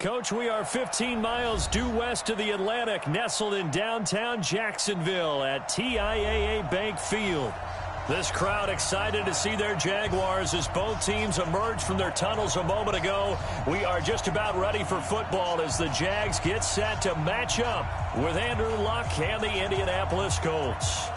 Coach, we are 15 miles due west of the Atlantic, nestled in downtown Jacksonville at TIAA Bank Field. This crowd excited to see their Jaguars as both teams emerged from their tunnels a moment ago. We are just about ready for football as the Jags get set to match up with Andrew Luck and the Indianapolis Colts.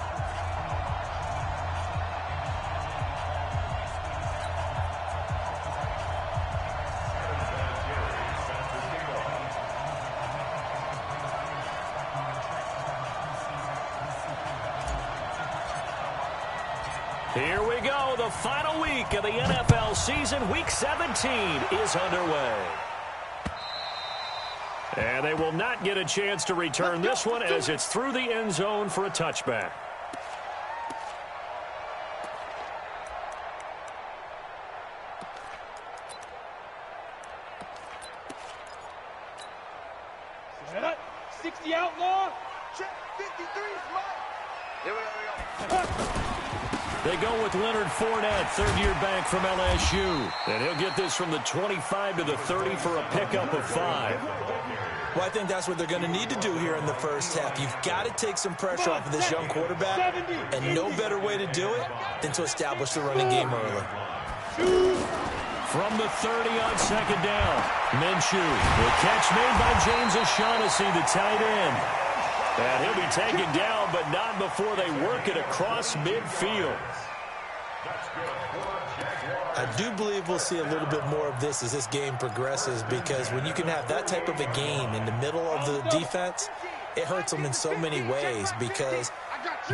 Here we go. The final week of the NFL season. Week 17 is underway. And they will not get a chance to return this one as it's through the end zone for a touchback. Set up. 60 outlaw. Check 53 smart. Here we go. They go with Leonard Fournette, third-year back from LSU. And he'll get this from the 25 to the 30 for a pickup of 5. Well, I think that's what they're going to need to do here in the first half. You've got to take some pressure off of this young quarterback, and no better way to do it than to establish the running game early. From the 30 on second down, Minshew. The catch made by James O'Shaughnessy, the tight end. And he'll be taken down, but not before they work it across midfield. I do believe we'll see a little bit more of this as this game progresses, because when you can have that type of a game in the middle of the defense, it hurts them in so many ways, because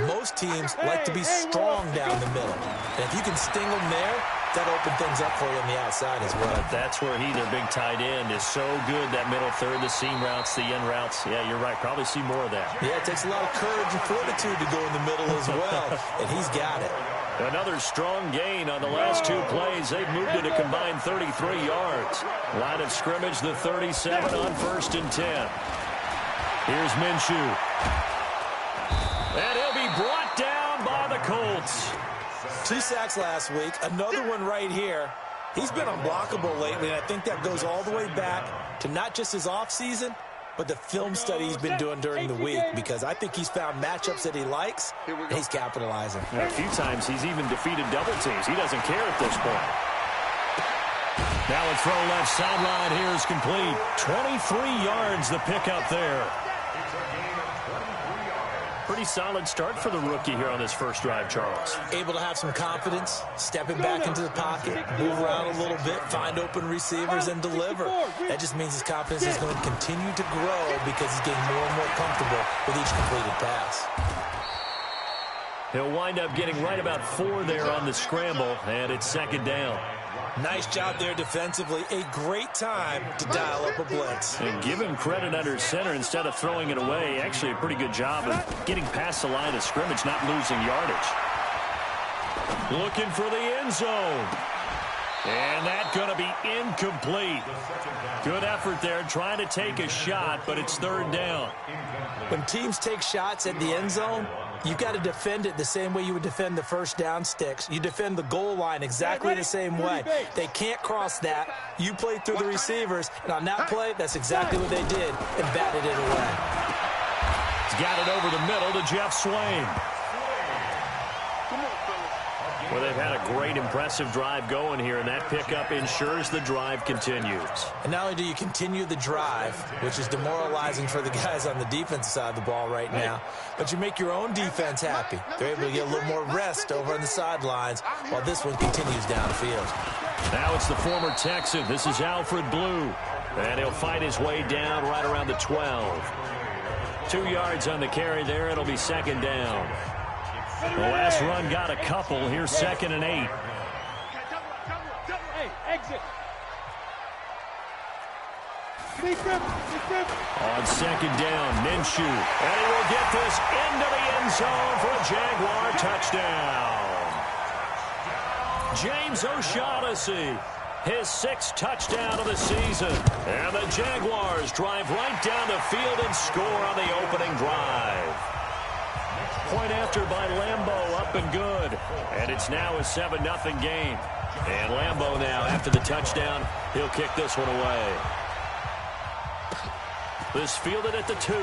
most teams like to be strong down the middle. And if you can sting them there, that'll open things up for you on the outside as well. That's where their big tight end, is so good, that middle third, the seam routes, the end routes. Yeah, you're right. Probably see more of that. Yeah, it takes a lot of courage and fortitude to go in the middle as well, and he's got it. Another strong gain on the last 2 plays. They've moved it a combined 33 yards. Line of scrimmage, the 37 on 1st and 10. Here's Minshew. And he'll be brought down by the Colts. 2 sacks last week, another one right here. He's been unblockable lately, and I think that goes all the way back to not just his offseason, but the film study he's been doing during the week, because I think he's found matchups that he likes, and he's capitalizing. Yeah, a few times he's even defeated double teams. He doesn't care at this point. Now a throw left sideline here is complete. 23 yards the pickup there. Pretty solid start for the rookie here on this first drive, Charles. Able to have some confidence, stepping back into the pocket, move around a little bit, find open receivers, and deliver. That just means his confidence is going to continue to grow, because he's getting more and more comfortable with each completed pass. He'll wind up getting right about 4 there on the scramble, and it's second down. Nice job there defensively. A great time to dial up a blitz. And give him credit under center instead of throwing it away. Actually a pretty good job of getting past the line of scrimmage, not losing yardage. Looking for the end zone. And that's going to be incomplete. Good effort there, trying to take a shot, but it's third down. When teams take shots at the end zone, you've got to defend it the same way you would defend the first down sticks. You defend the goal line exactly the same way. They can't cross that. You play through the receivers, and on that play, that's exactly what they did, and batted it away. He's got it over the middle to Jeff Swain. Well, they've had a great, impressive drive going here, and that pickup ensures the drive continues. And not only do you continue the drive, which is demoralizing for the guys on the defensive side of the ball right now, but you make your own defense happy. They're able to get a little more rest over on the sidelines while this one continues downfield. Now it's the former Texan. This is Alfred Blue, and he'll fight his way down right around the 12. 2 yards on the carry there. It'll be second down. The last run got a couple. Here's 2nd and 8. Hey, exit. On second down, Minshew. And he will get this into the end zone for a Jaguar touchdown. James O'Shaughnessy, his 6th touchdown of the season. And the Jaguars drive right down the field and score on the opening drive. Point after by Lambeau, up and good. And it's now a 7-0 game. And Lambeau now, after the touchdown, he'll kick this one away. This fielded at the 2.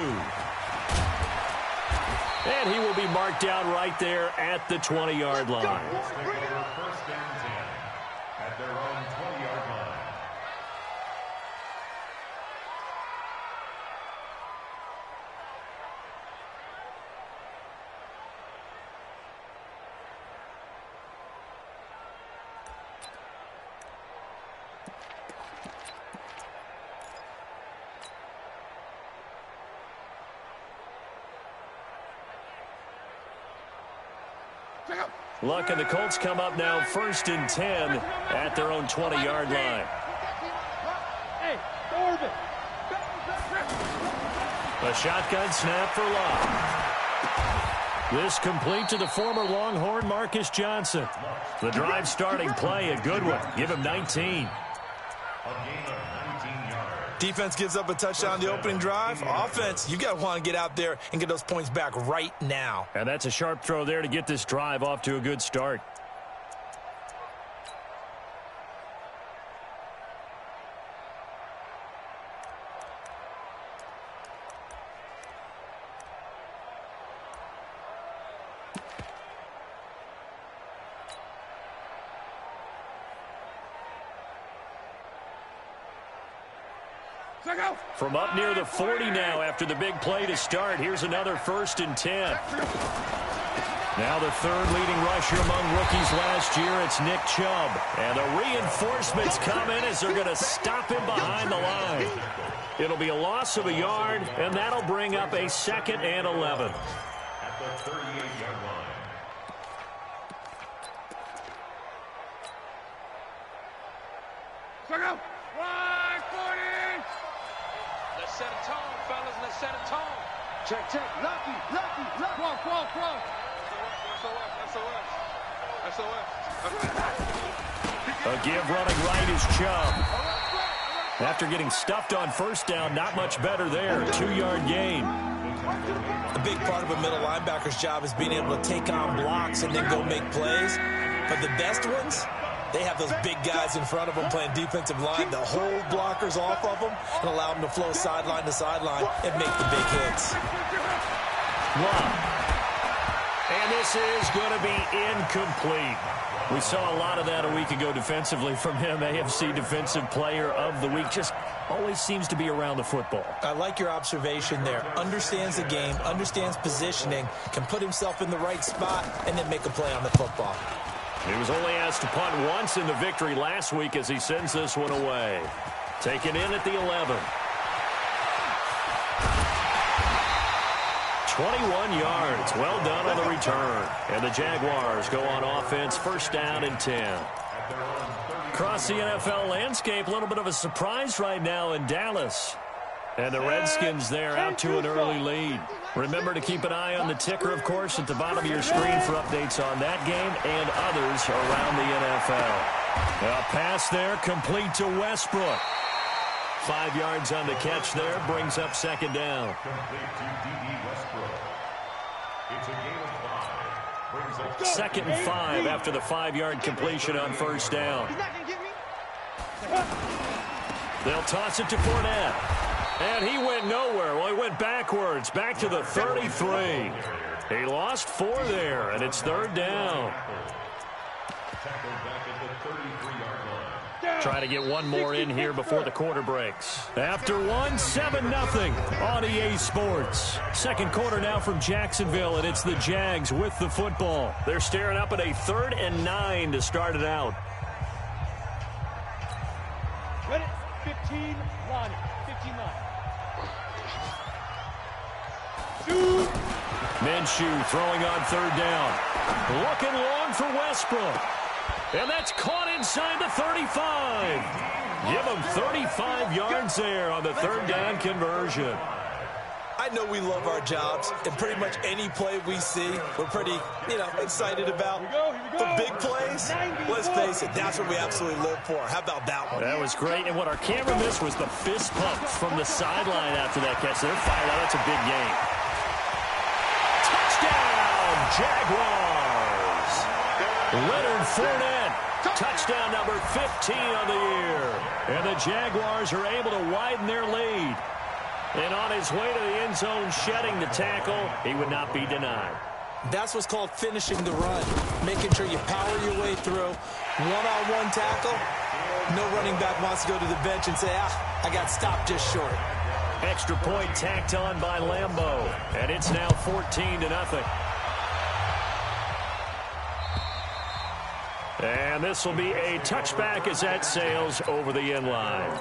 And he will be marked down right there at the 20-yard line. First down 10 at their own 20-yard line. Luck and the Colts come up now 1st and 10 at their own 20-yard line. A shotgun snap for Luck. This complete to the former Longhorn Marcus Johnson. The drive starting play, a good one. Give him 19. Defense gives up a touchdown the opening drive. Offense, you got to want to get out there and get those points back right now. And that's a sharp throw there to get this drive off to a good start. From up near the 40 now after the big play to start. Here's another 1st and 10. Now the 3rd leading rusher among rookies last year. It's Nick Chubb. And the reinforcements come in as they're going to stop him behind the line. It'll be a loss of a yard, and that'll bring up a 2nd and 11. At the 38-yard line. Let's set a tone, fellas. Let's set a tone. Check, check. Lucky. Cross. A give running right is Chubb. After getting stuffed on 1st down, not much better there. 2-yard gain. A big part of a middle linebacker's job is being able to take on blocks and then go make plays. But the best ones, they have those big guys in front of them playing defensive line that hold blockers off of them and allow them to flow sideline to sideline and make the big hits. Wow. And this is going to be incomplete. We saw a lot of that a week ago defensively from him. AFC Defensive Player of the Week. Just always seems to be around the football. I like your observation there. Understands the game, understands positioning, can put himself in the right spot, and then make a play on the football. He was only asked to punt once in the victory last week as he sends this one away. Taken in at the 11. 21 yards. Well done on the return. And the Jaguars go on offense, 1st down and 10. Across the NFL landscape, a little bit of a surprise right now in Dallas. And the Redskins there out to an early lead. Remember to keep an eye on the ticker, of course, at the bottom of your screen for updates on that game and others around the NFL. A pass there complete to Westbrook. 5 yards on the catch there, brings up 2nd down. It's a gain of 5. Brings up 2nd and 5 after the 5-yard completion on 1st down. They'll toss it to Fournette. And he went nowhere. Well, he went backwards, back to the 33. He lost 4 there, and it's 3rd down. tackled back at the 33-yard line. Try to get one more in here before the quarter breaks. After one, 7-0 on EA Sports. 2nd quarter now from Jacksonville, and it's the Jags with the football. They're staring up at a 3rd and 9 to start it out. Ready? 15, line it. 15-9. Minshew throwing on 3rd down. Looking long for Westbrook. And that's caught inside the 35. Give him 35 yards there on the 3rd down conversion. I know we love our jobs, and pretty much any play we see, we're pretty, excited about. But big plays, let's face it, that's what we absolutely live for. How about that one? That was great, and what our camera missed was the fist pump from the sideline after that catch. They're fired out. That's a big game. Touchdown, Jaguars. Leonard Fournette, touchdown number 15 on the year. And the Jaguars are able to widen their lead. And on his way to the end zone, shedding the tackle, he would not be denied. That's what's called finishing the run, making sure you power your way through. One-on-one tackle, no running back wants to go to the bench and say, I got stopped just short. Extra point tacked on by Lambeau, and it's now 14-0. And this will be a touchback as that sails over the end line.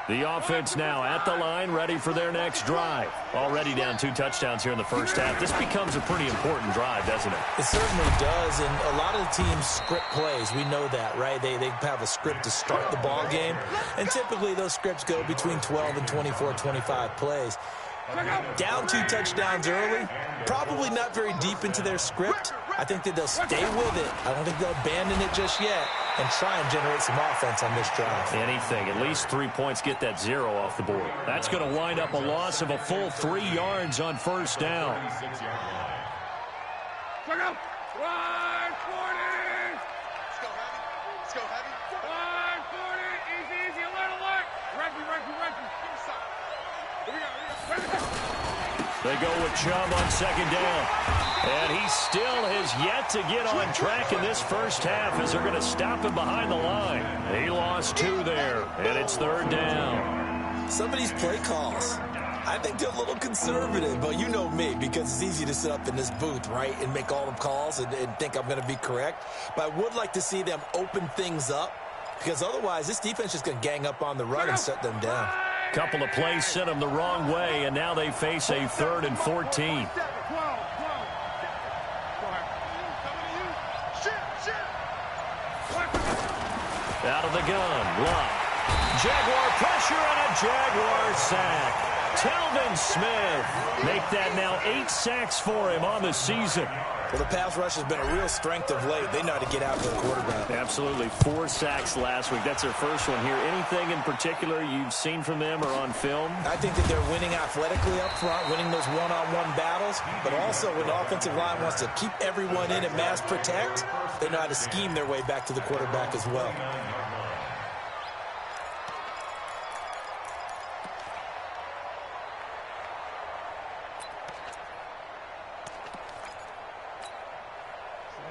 The offense now at the line, ready for their next drive. Already down 2 touchdowns here in the first half. This becomes a pretty important drive, doesn't it? It certainly does, and a lot of the teams script plays. We know that, right? They have a script to start the ball game, and typically those scripts go between 12 and 24, 25 plays. Down 2 touchdowns early, probably not very deep into their script. I think that they'll stay with it. I don't think they'll abandon it just yet and try and generate some offense on this drive. Anything. At least 3 points, get that 0 off the board. That's going to wind up a loss of a full 3 yards on first down. Check out. 140. Let's go heavy. 140. Easy. Alert. Ranky. Here we go. They go with Chubb on second down. And he still has yet to get on track in this first half as they're going to stop him behind the line. He lost 2 there, and it's third down. Some of these play calls, I think they're a little conservative, but you know me, because it's easy to sit up in this booth, right, and make all the calls and think I'm going to be correct. But I would like to see them open things up, because otherwise this defense is going to gang up on the run and shut them down. Couple of plays sent them the wrong way, and now they face a 3rd and 14. Out of the gun, Luck. Jaguar pressure and a Jaguar sack. Telvin Smith make that now 8 sacks for him on the season. Well, the pass rush has been a real strength of late. They know how to get after the quarterback. Absolutely. 4 sacks last week. That's their first one here. Anything in particular you've seen from them or on film? I think that they're winning athletically up front, winning those one-on-one battles, but also when the offensive line wants to keep everyone in and mass protect, they know how to scheme their way back to the quarterback as well.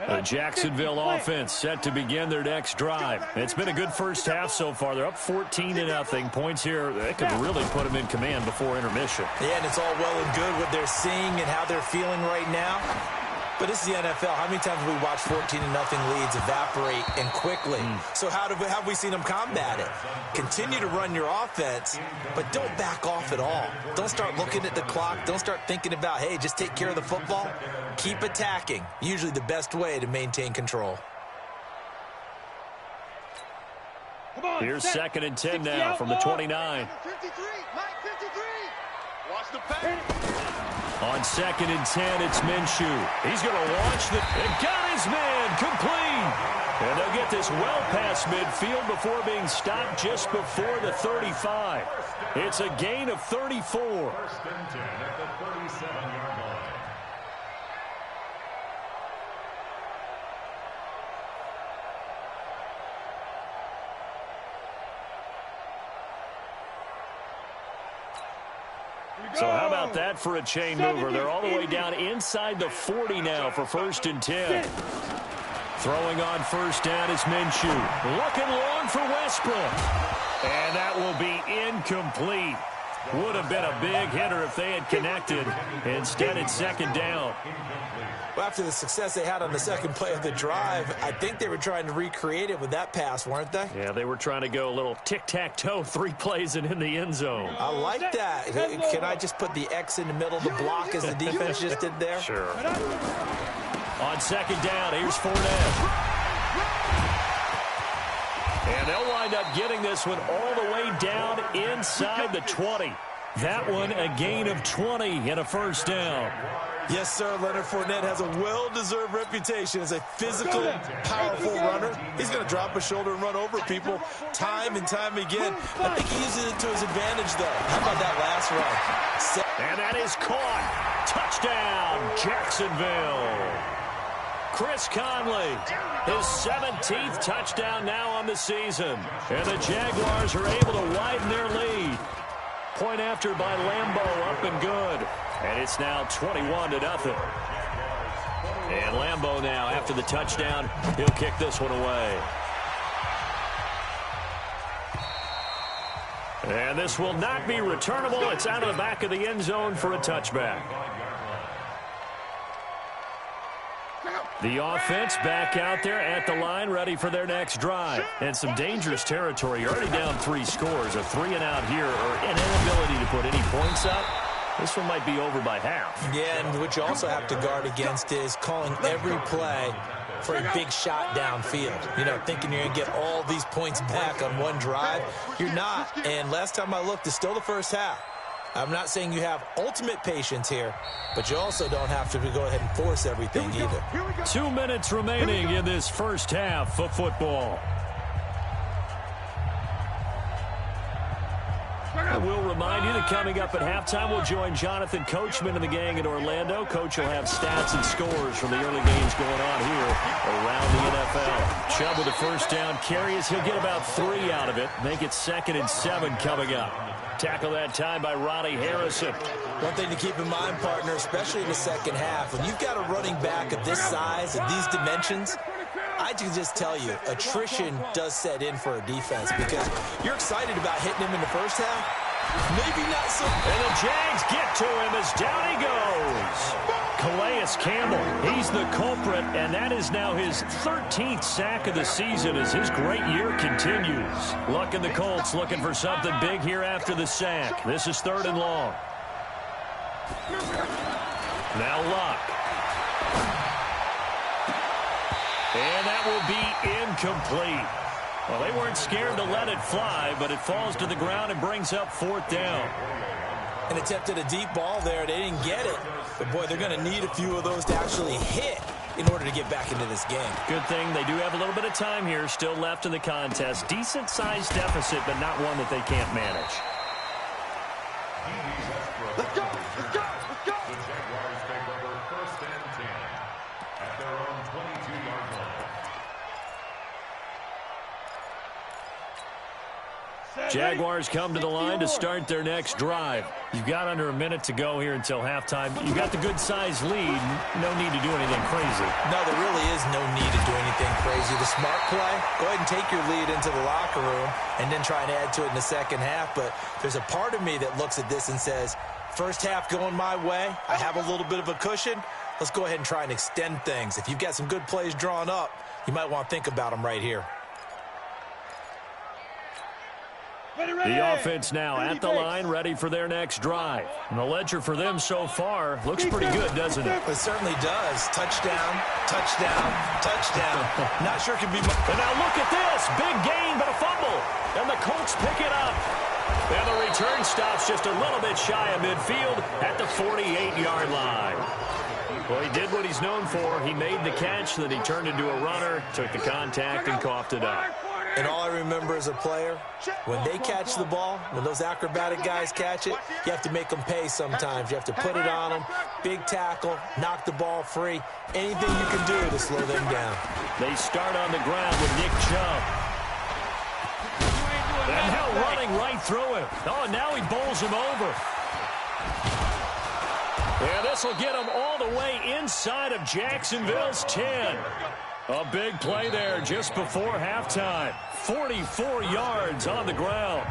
The Jacksonville offense set to begin their next drive. It's been a good first half so far. They're up 14-0. Points here, they could really put them in command before intermission. Yeah, and it's all well and good what they're seeing and how they're feeling right now. But this is the NFL. How many times have we watched 14-0 leads evaporate and quickly? So how have we seen them combat it? Continue to run your offense, but don't back off at all. Don't start looking at the clock. Don't start thinking about, hey, just take care of the football. Keep attacking. Usually the best way to maintain control. Here's 2nd and 10 now from the 29. 53. Mike, 53. Watch the pass. On 2nd and 10, it's Minshew. He's going to launch and got his man complete. And they'll get this well past midfield before being stopped just before the 35. It's a gain of 34. 1st and 10 at the 37-yard line. So how about that for a chain mover? They're all the way down inside the 40 now for 1st and 10. Throwing on first down is Minshew. Looking long for Westbrook. And that will be incomplete. Would have been a big hitter if they had connected. Instead, it's 2nd down. Well, after the success they had on the second play of the drive, I think they were trying to recreate it with that pass, weren't they? Yeah, they were trying to go a little tic-tac-toe, 3 plays and in the end zone. I like that. Can I just put the X in the middle of the block as the defense just did there? Sure. On 2nd down, here's Fournette. And they'll wind up getting this one all the way down inside the 20. That one a gain of 20 and a first down. Yes, sir. Leonard Fournette has a well-deserved reputation as a physical, powerful runner. He's going to drop his shoulder and run over people time and time again. I think he uses it to his advantage, though. How about that last run? And that is caught. Touchdown, Jacksonville. Chris Conley, his 17th touchdown now on the season. And the Jaguars are able to widen their lead. Point after by Lambeau, up and good. And it's now 21-0. And Lambeau now, after the touchdown, he'll kick this one away. And this will not be returnable. It's out of the back of the end zone for a touchback. The offense back out there at the line, ready for their next drive. And some dangerous territory. You're already down 3 scores. A 3-and-out here, or an inability to put any points up. This one might be over by half. Yeah, and what you also have to guard against is calling every play for a big shot downfield. You know, thinking you're going to get all these points back on one drive. You're not. And last time I looked, it's still the first half. I'm not saying you have ultimate patience here, but you also don't have to go ahead and force everything either. 2 minutes remaining in this first half of football. I will remind you that coming up at halftime, we'll join Jonathan Coachman and the gang in Orlando. Coach will have stats and scores from the early games going on here around the NFL. Chubb with a first down carry as he'll get about 3 out of it. Make it 2nd and 7 coming up. Tackle that time by Ronnie Harrison. One thing to keep in mind, partner, especially in the second half, when you've got a running back of this size and these dimensions, I can just tell you, attrition does set in for a defense because you're excited about hitting him in the first half. Maybe not so. And the Jags get to him as down he goes. Calais Campbell, he's the culprit, and that is now his 13th sack of the season as his great year continues. Luck and the Colts looking for something big here after the sack. This is 3rd and long. Now Luck. And that will be incomplete. Well, they weren't scared to let it fly, but it falls to the ground and brings up 4th down. And attempted a deep ball there. They didn't get it. But, boy, they're going to need a few of those to actually hit in order to get back into this game. Good thing they do have a little bit of time here still left in the contest. Decent-sized deficit, but not one that they can't manage. Let's go! Let's go! Let's go! The Jaguars take over 1st and 10 at their own 22-yard line. Jaguars come to the line to start their next drive. You've got under a minute to go here until halftime. You've got the good-sized lead. No need to do anything crazy. No, there really is no need to do anything crazy. The smart play, go ahead and take your lead into the locker room and then try and add to it in the second half. But there's a part of me that looks at this and says, first half going my way. I have a little bit of a cushion. Let's go ahead and try and extend things. If you've got some good plays drawn up, you might want to think about them right here. The offense now at the line, ready for their next drive. And the ledger for them so far looks pretty good, doesn't it? It certainly does. Touchdown, touchdown, touchdown. Not sure it can be much. And now look at this. Big gain, but a fumble. And the Colts pick it up. And the return stops just a little bit shy of midfield at the 48-yard line. Well, he did what he's known for. He made the catch, then he turned into a runner, took the contact, and coughed it up. And all I remember as a player, when they catch the ball, when those acrobatic guys catch it, you have to make them pay sometimes. You have to put it on them, big tackle, knock the ball free, anything you can do to slow them down. They start on the ground with Nick Chubb. And now running right through him. Oh, now he bowls him over. And this will get him all the way inside of Jacksonville's 10. A big play there just before halftime. 44 yards on the ground.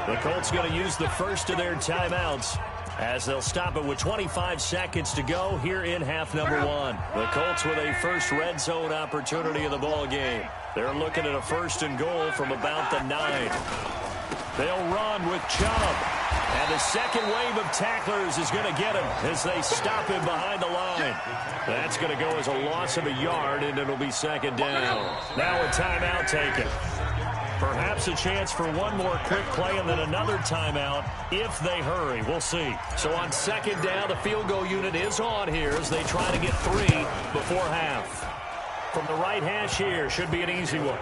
The Colts going to use the first of their timeouts as they'll stop it with 25 seconds to go here in half number 1. The Colts with a first red zone opportunity of the ball game. They're looking at a 1st and goal from about the 9. They'll run with Chubb. And the second wave of tacklers is going to get him as they stop him behind the line. That's going to go as a loss of a yard, and it'll be 2nd down. Now a timeout taken. Perhaps a chance for one more quick play and then another timeout if they hurry. We'll see. So on 2nd down, the field goal unit is on here as they try to get 3 before half. From the right hash here, should be an easy one.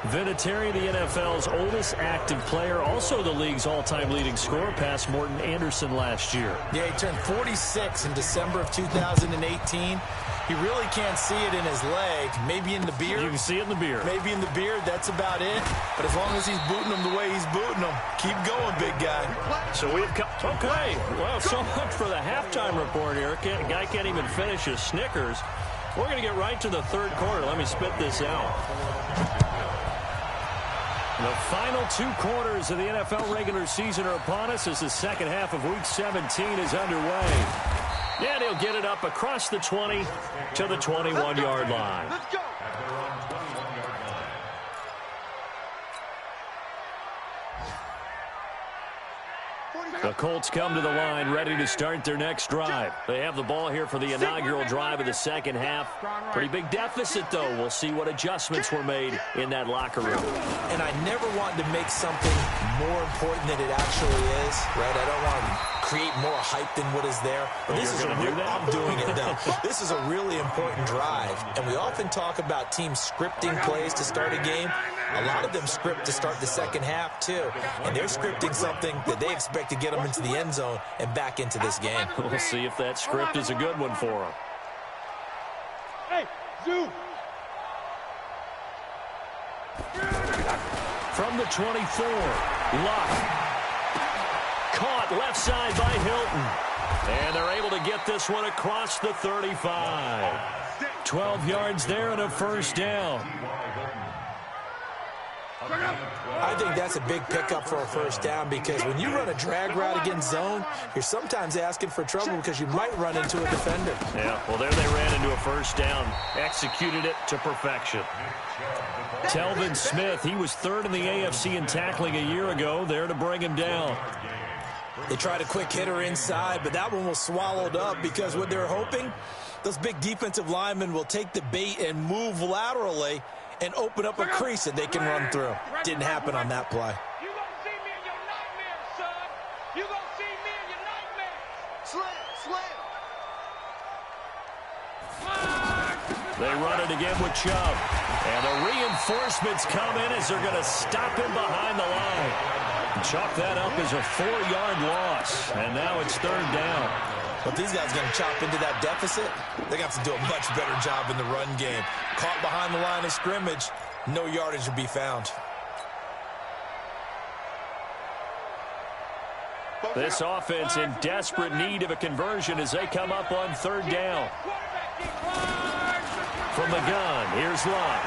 Vinatieri, the NFL's oldest active player, also the league's all-time leading scorer, past Morton Anderson last year. Yeah, he turned 46 in December of 2018. He really can't see it in his leg. Maybe in the beard. You can see it in the beard. Maybe in the beard. That's about it. But as long as he's booting them the way he's booting them, keep going, big guy. So we've come. Okay. Well, so much for the halftime report here. Guy can't even finish his Snickers. We're going to get right to the third quarter. Let me spit this out. The final 2 quarters of the NFL regular season are upon us as the second half of Week 17 is underway. And he'll get it up across the 20 to the 21-yard line. Let's go. The Colts come to the line ready to start their next drive. They have the ball here for the inaugural drive of the second half. Pretty big deficit, though. We'll see what adjustments were made in that locker room. And I never want to make something more important than it actually is, right? I don't want to create more hype than what is there. But this is I'm doing it, though. This is a really important drive. And we often talk about teams scripting plays to start a game. A lot of them script to start the second half, too. And they're scripting something that they expect to get them into the end zone and back into this game. We'll see if that script is a good one for them. Hey, Zoo. From the 24, Luck. Caught left side by Hilton. And they're able to get this one across the 35. 12 yards there and a first down. I think that's a big pickup for a first down because when you run a drag route against zone, you're sometimes asking for trouble because you might run into a defender. Yeah, well, there they ran into a first down. Executed it to perfection. Telvin Smith, he was third in the AFC in tackling a year ago, there to bring him down. They tried a quick hitter inside, but that one was swallowed up because what they're hoping, those big defensive linemen will take the bait and move laterally and open up a crease that they can run through. Didn't happen on that play. You gonna see me in your nightmares, son. You gonna see me in your nightmares. Slam. They run it again with Chubb. And the reinforcements come in as they're going to stop him behind the line. Chalk that up as a 4-yard loss. And now it's third down. But these guys are going to chop into that deficit. They got to do a much better job in the run game. Caught behind the line of scrimmage, no yardage to be found. This offense in desperate need of a conversion as they come up on third down. From the gun, here's Lott.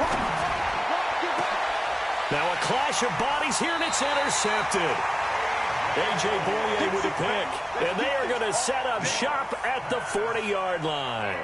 Now a clash of bodies here, and it's intercepted. A.J. Boye with a pick, and they are going to set up shop at the 40-yard line.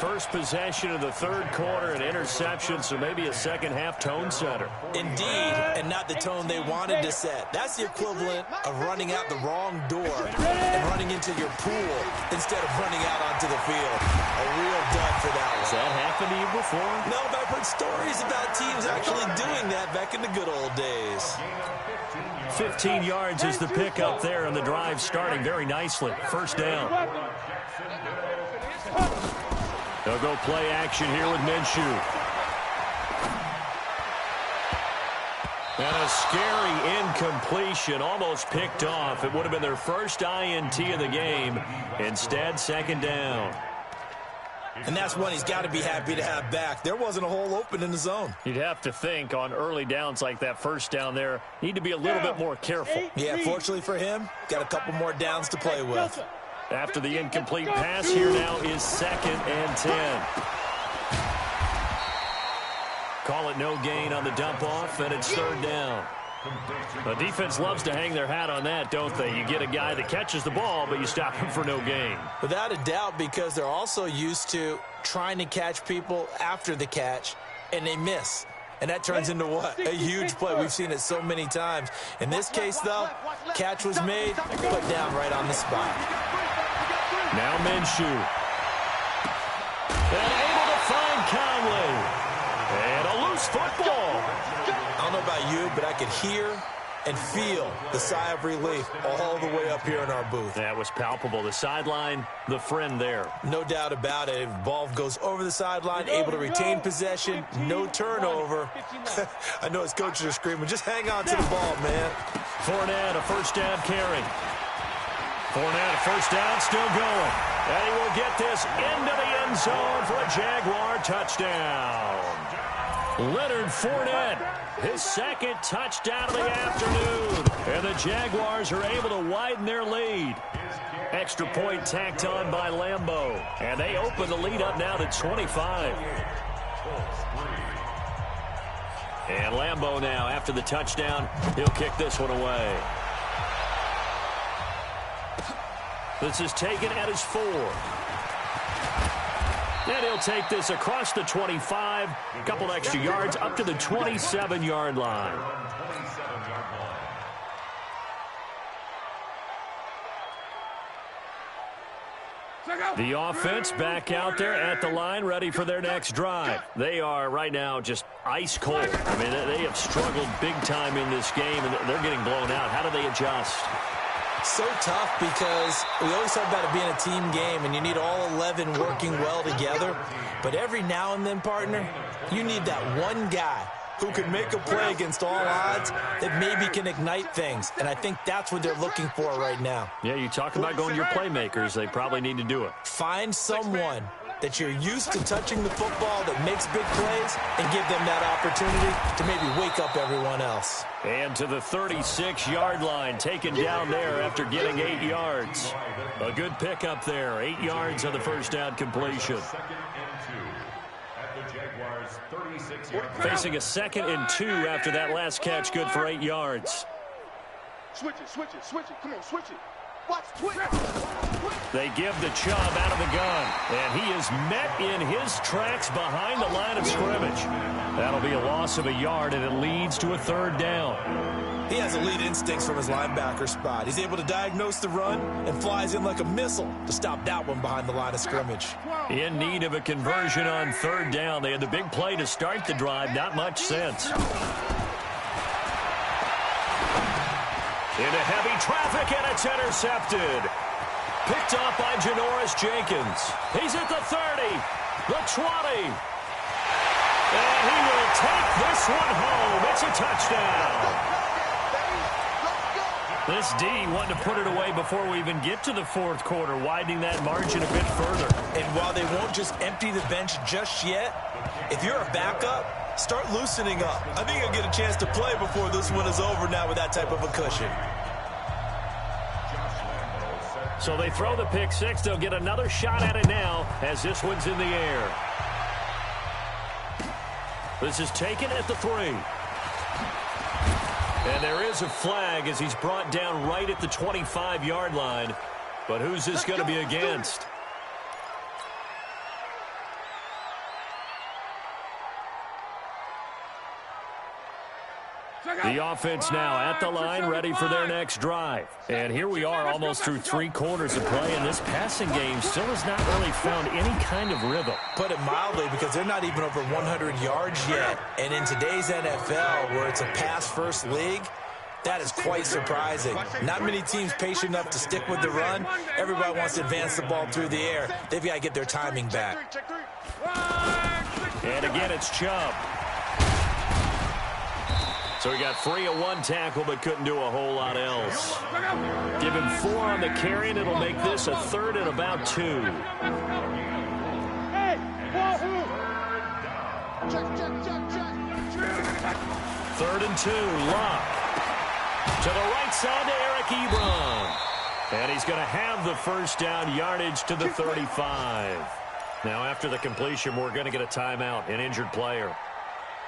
First possession of the third quarter, an interception, so maybe a second-half tone setter. Indeed, and not the tone they wanted to set. That's the equivalent of running out the wrong door and running into your pool instead of running out onto the field. A real dud for that one. Has that happened to you before? No, but I've heard stories about teams actually doing that back in the good old days. 15 yards is the pickup there, and the drive starting very nicely. First down. They'll go play action here with Minshew. And a scary incompletion, almost picked off. It would have been their first INT of the game. Instead, second down. And that's one he's got to be happy to have back. There wasn't a hole open in the zone. You'd have to think on early downs like that first down there, need to be a little bit more careful. Yeah, fortunately for him, got a couple more downs to play with. After the incomplete pass, here now is 2nd and 10. Call it no gain on the dump off, and it's third down. The defense loves to hang their hat on that, don't they? You get a guy that catches the ball, but you stop him for no gain. Without a doubt, because they're also used to trying to catch people after the catch, and they miss. And that turns into what? A huge play. We've seen it so many times. In this case, though, catch was made, put down right on the spot. Now Minshew. And able to find Conley. And a loose football. I don't know about you, but I could hear and feel the sigh of relief all the way up here in our booth. That was palpable. The sideline, the friend there. No doubt about it. Ball goes over the sideline, able to retain possession, no turnover. I know his coaches are screaming, just hang on to the ball, man. Fournette, a first down carry. Fournette, a first down, still going. And he will get this into the end zone for a Jaguar touchdown. Leonard Fournette, his second touchdown of the afternoon. And the Jaguars are able to widen their lead. Extra point tacked on by Lambeau. And they open the lead up now to 25. And Lambeau now, after the touchdown, he'll kick this one away. This is taken at his 4. And he'll take this across the 25, a couple extra yards up to the 27-yard line. The offense back out there at the line, ready for their next drive. They are right now just ice cold. I mean, they have struggled big time in this game, and they're getting blown out. How do they adjust? So tough because we always talk about it being a team game, and you need all 11 working well together. But every now and then, partner, you need that one guy who can make a play against all odds that maybe can ignite things. And I think that's what they're looking for right now. Yeah, you talk about going to your playmakers. They probably need to do it. Find someone that you're used to touching the football that makes big plays and give them that opportunity to maybe wake up everyone else. And to the 36-yard line, taken down there after getting 8 yards. A good pickup there, 8 yards on the first down completion. Facing a 2nd and 2 after that last catch, good for 8 yards. Switch it, switch it, switch it. Come on, switch it. Watch, switch. They give the Chubb out of the gun, and he is met in his tracks behind the line of scrimmage. That'll be a loss of a yard, and it leads to a 3rd down. He has elite instincts from his linebacker spot. He's able to diagnose the run and flies in like a missile to stop that one behind the line of scrimmage. In need of a conversion on 3rd down. They had the big play to start the drive. Not much sense. Into heavy traffic, and it's intercepted. Picked off by Janoris Jenkins. He's at the 30, the 20. And he will take this one home. It's a touchdown. This D wanting to put it away before we even get to the 4th quarter, widening that margin a bit further. And while they won't just empty the bench just yet, if you're a backup, start loosening up. I think you'll get a chance to play before this one is over now with that type of a cushion. So they throw the pick 6. They'll get another shot at it now as this one's in the air. This is taken at the 3. And there is a flag as he's brought down right at the 25-yard line. But who's this going to be against? The offense now at the line, ready for their next drive. And here we are almost through 3 quarters of play, and this passing game still has not really found any kind of rhythm. Put it mildly, because they're not even over 100 yards yet. And in today's NFL, where it's a pass-first league, that is quite surprising. Not many teams patient enough to stick with the run. Everybody wants to advance the ball through the air. They've got to get their timing back. And again, it's Chubb. So he got free of 1 tackle, but couldn't do a whole lot else. Give him 4 on the carry, and it'll make this a 3rd and about 2. Hey, Wahoo! 3rd and 2, Luck. To the right side to Eric Ebron. And he's going to have the first down, yardage to the 35. Now after the completion, we're going to get a timeout, an injured player.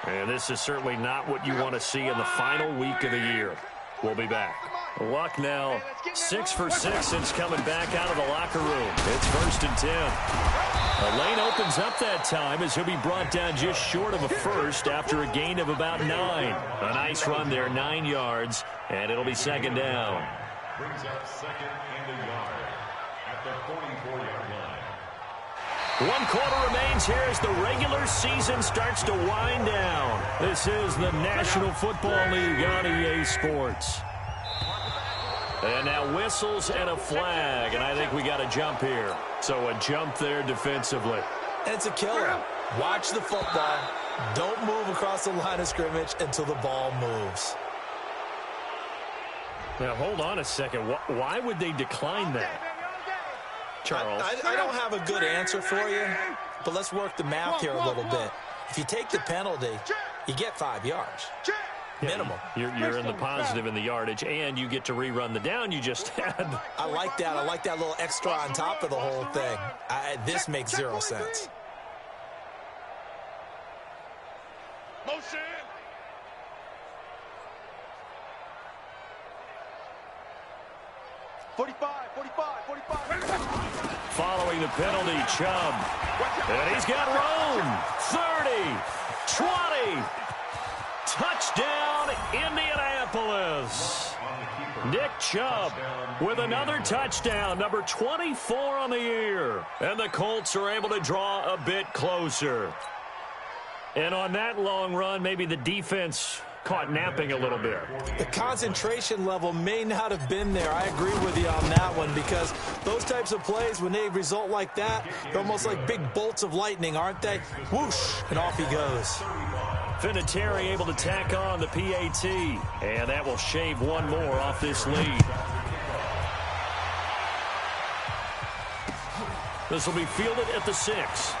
And this is certainly not what you want to see in the final week of the year. We'll be back. Luck now 6 for 6 since coming back out of the locker room. It's 1st and 10. A lane opens up that time as he'll be brought down just short of a first after a gain of about 9. A nice run there, 9 yards, and it'll be 2nd down. Brings up 2nd and a yard at the 44-yard line. 1 quarter remains here as the regular season starts to wind down. This is the National Football League on EA Sports. And now whistles and a flag, and I think we got a jump here. So a jump there defensively. It's a killer. Watch the football. Don't move across the line of scrimmage until the ball moves. Now, hold on a second. Why would they decline that? Charles? I don't have a good answer for you, but let's work the math here a little bit. If you take the penalty, you get 5 yards. Minimum. You're in the positive in the yardage, and you get to rerun the down you just had. I like that. I like that little extra on top of the whole thing. This makes 0 sense. Motion. Following the penalty, Chubb. And he's got room. 30, 20. Touchdown, Indianapolis. Nick Chubb with another touchdown, number 24 on the year. And the Colts are able to draw a bit closer. And on that long run, maybe the defense caught napping a little bit. The concentration level may not have been there. I agree with you on that one, because those types of plays, when they result like that, they're almost like big bolts of lightning, aren't they? Whoosh, and off he goes. Vinatieri able to tack on the PAT, and that will shave one more off this lead. This will be fielded at the 6.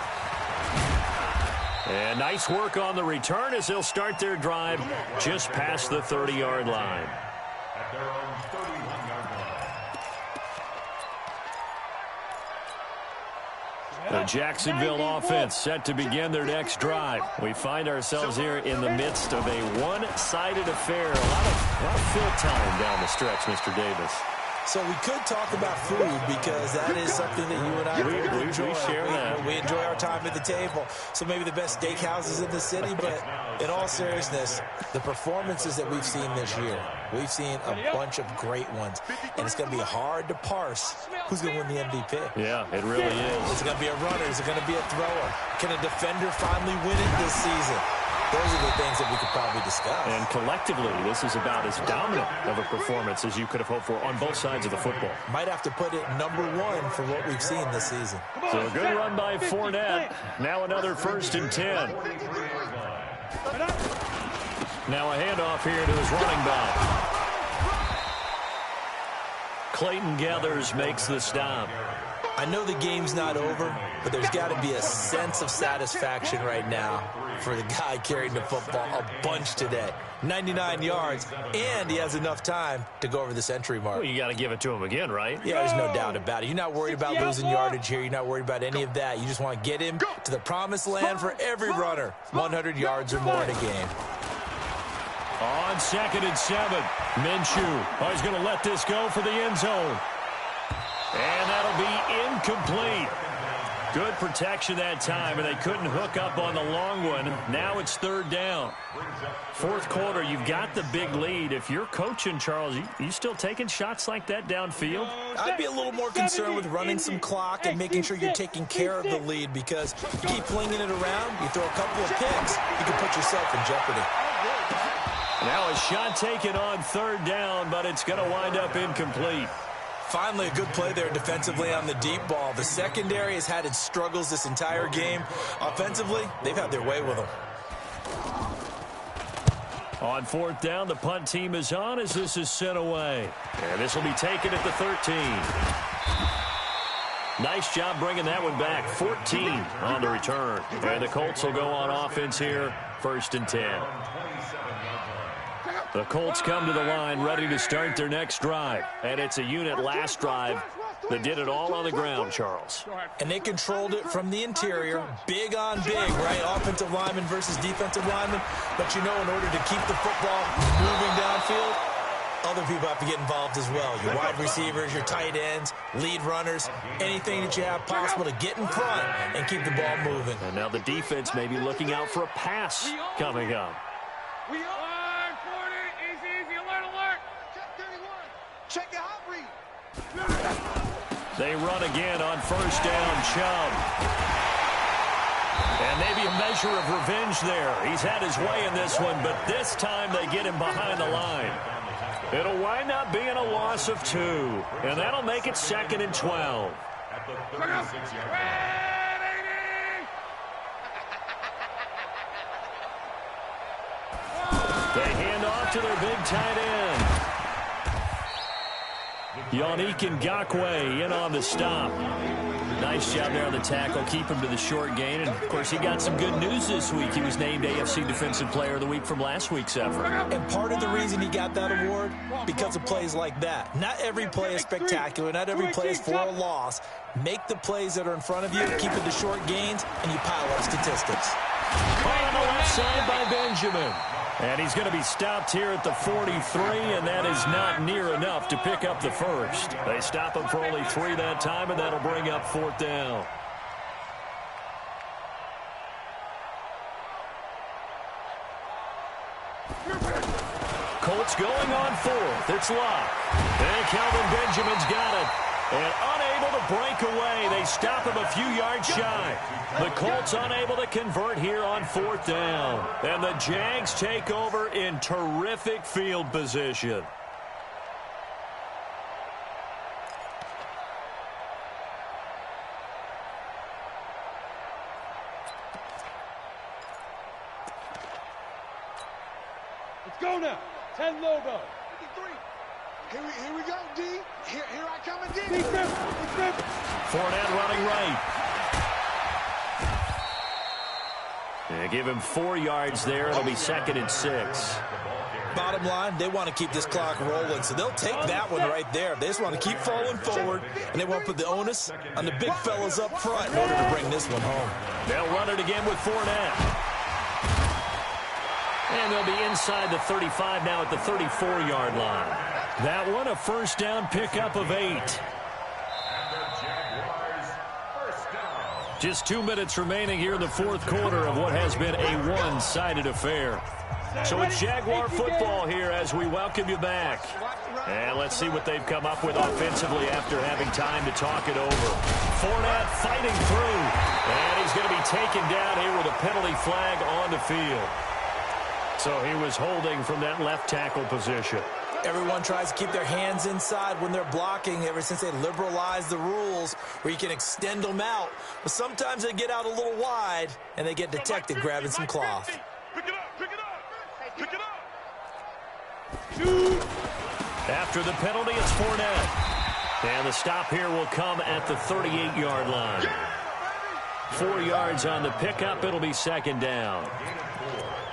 And nice work on the return as they'll start their drive just past the 30-yard line. At their own 31-yard line. The Jacksonville offense set to begin their next drive. We find ourselves here in the midst of a one-sided affair. A lot of fill time down the stretch, Mr. Davis. So we could talk about food, because that is something that you and I enjoy. We share that. We enjoy our time at the table. So maybe the best steakhouses in the city, but in all seriousness, the performances that we've seen this year, we've seen a bunch of great ones. And it's going to be hard to parse who's going to win the MVP. Yeah, it really is. Is it going to be a runner? Is it going to be a thrower? Can a defender finally win it this season? Those are the things that we could probably discuss. And collectively, this is about as dominant of a performance as you could have hoped for on both sides of the football. Might have to put it number 1 for what we've seen this season. So a good run by Fournette. Now another 1st and 10. Now a handoff here to his running back. Clayton Gathers makes the stop. I know the game's not over, but there's got to be a sense of satisfaction right now for the guy carrying the football a bunch today. 99 yards, and he has enough time to go over the century mark. Well, you got to give it to him again, right? Yeah, there's no doubt about it. You're not worried about losing yardage here. You're not worried about any of that. You just want to get him to the promised land for every runner. 100 yards or more in a game. On 2nd and 7, Minshew is going to let this go for the end zone. And that'll be incomplete. Good protection that time, and they couldn't hook up on the long one. Now it's 3rd down. 4th quarter, you've got the big lead. If you're coaching, Charles, you still taking shots like that downfield? I'd be a little more concerned with running some clock and making sure you're taking care of the lead, because you keep flinging it around, you throw a couple of picks, you can put yourself in jeopardy. Now a shot taken on 3rd down, but it's going to wind up incomplete. Finally, a good play there defensively on the deep ball. The secondary has had its struggles this entire game. Offensively, they've had their way with them. On 4th down, the punt team is on as this is sent away. And this will be taken at the 13. Nice job bringing that one back. 14 on the return. And the Colts will go on offense here, 1st and 10. The Colts come to the line ready to start their next drive. And it's a unit last drive that did it all on the ground, Charles. And they controlled it from the interior. Big on big, right? Offensive lineman versus defensive lineman. But you know, in order to keep the football moving downfield, other people have to get involved as well. Your wide receivers, your tight ends, lead runners, anything that you have possible to get in front and keep the ball moving. And now the defense may be looking out for a pass coming up. We are 40, easy, alert. Check 31. Check it out, read. They run again on 1st down, Chubb. And maybe a measure of revenge there. He's had his way in this one, but this time they get him behind the line. It'll wind up being a loss of 2, and that'll make it 2nd and 12. At the 36-yard line. They hand off to their big tight end. Yannick Ngakoue in on the stop. Nice job there on the tackle. Keep him to the short gain. And, of course, he got some good news this week. He was named AFC Defensive Player of the Week from last week's effort. And part of the reason he got that award, because of plays like that. Not every play is spectacular. Not every play is for a loss. Make the plays that are in front of you, keep it to short gains, and you pile up statistics. On the left side by Benjamin. And he's going to be stopped here at the 43, and that is not near enough to pick up the first. They stop him for only 3 that time, and that'll bring up 4th down. Colts going on 4th. It's Locke. And Calvin Benjamin's got it. And unable to break away. They stop him a few yards shy. The Colts unable to convert here on 4th down. And the Jags take over in terrific field position. Let's go now. 10 logo. 53. Here we go, D. Here I come again. Fournette running right. They give him 4 yards there. It'll be 2nd and 6. Bottom line, they want to keep this clock rolling, so they'll take that one right there. They just want to keep falling forward, and they won't put the onus on the big fellas up front in order to bring this one home. They'll run it again with Fournette. And they'll be inside the 35 now at the 34-yard line. That one, a first down pickup of 8. Just 2 minutes remaining here in the 4th quarter of what has been a one-sided affair. So it's Jaguar football here as we welcome you back. And let's see what they've come up with offensively after having time to talk it over. Fournette fighting through. And he's going to be taken down here with a penalty flag on the field. So he was holding from that left tackle position. Everyone tries to keep their hands inside when they're blocking ever since they liberalized the rules where you can extend them out. But sometimes they get out a little wide and they get detected grabbing some cloth. Pick it up. Pick it up. After the penalty, it's Fournette. And the stop here will come at the 38-yard line. 4 yards on the pickup. It'll be 2nd down.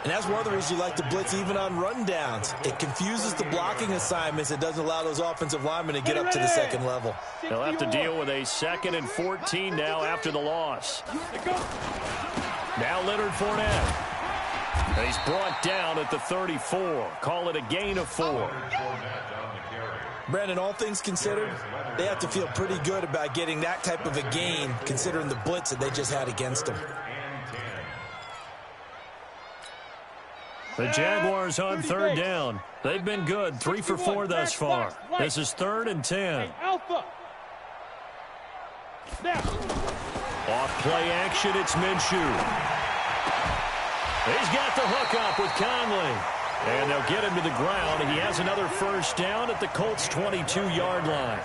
And that's one of the reasons you like to blitz even on rundowns. It confuses the blocking assignments. It doesn't allow those offensive linemen to get up to the 2nd level. They'll have to deal with a 2nd and 14 now after the loss. Now Leonard Fournette. And he's brought down at the 34. Call it a gain of 4. Brandon, all things considered, they have to feel pretty good about getting that type of a gain considering the blitz that they just had against them. The Jaguars on 3rd down. They've been good, 3 for 4 thus far. This is 3rd and 10. Off play action, it's Minshew. He's got the hook up with Conley. And they'll get him to the ground. He has another first down at the Colts' 22-yard line.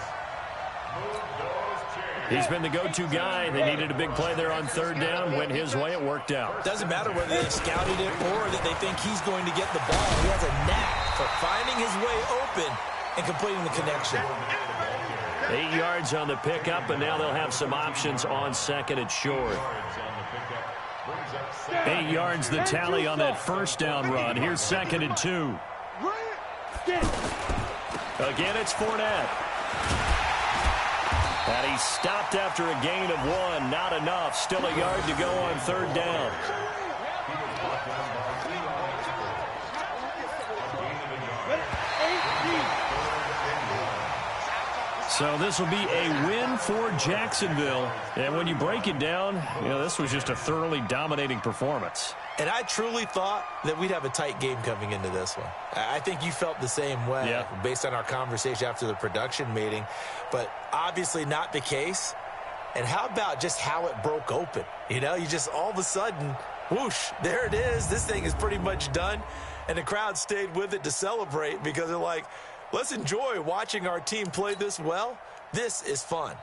He's been the go-to guy. They needed a big play there on 3rd down. Went his way. It worked out. Doesn't matter whether they scouted it or that they think he's going to get the ball. He has a knack for finding his way open and completing the connection. 8 yards on the pickup, and now they'll have some options on 2nd and short. 8 yards the tally on that first down run. Here's 2nd and 2. Again, it's Fournette. And he's stopped after a gain of 1. Not enough. Still a yard to go on 3rd down. So this will be a win for Jacksonville. And when you break it down, this was just a thoroughly dominating performance. And I truly thought that we'd have a tight game coming into this one. I think you felt the same way based on our conversation after the production meeting. But obviously not the case. And how about just how it broke open? You know, you just all of a sudden, whoosh, there it is. This thing is pretty much done. And the crowd stayed with it to celebrate because they're like, let's enjoy watching our team play this well. This is fun.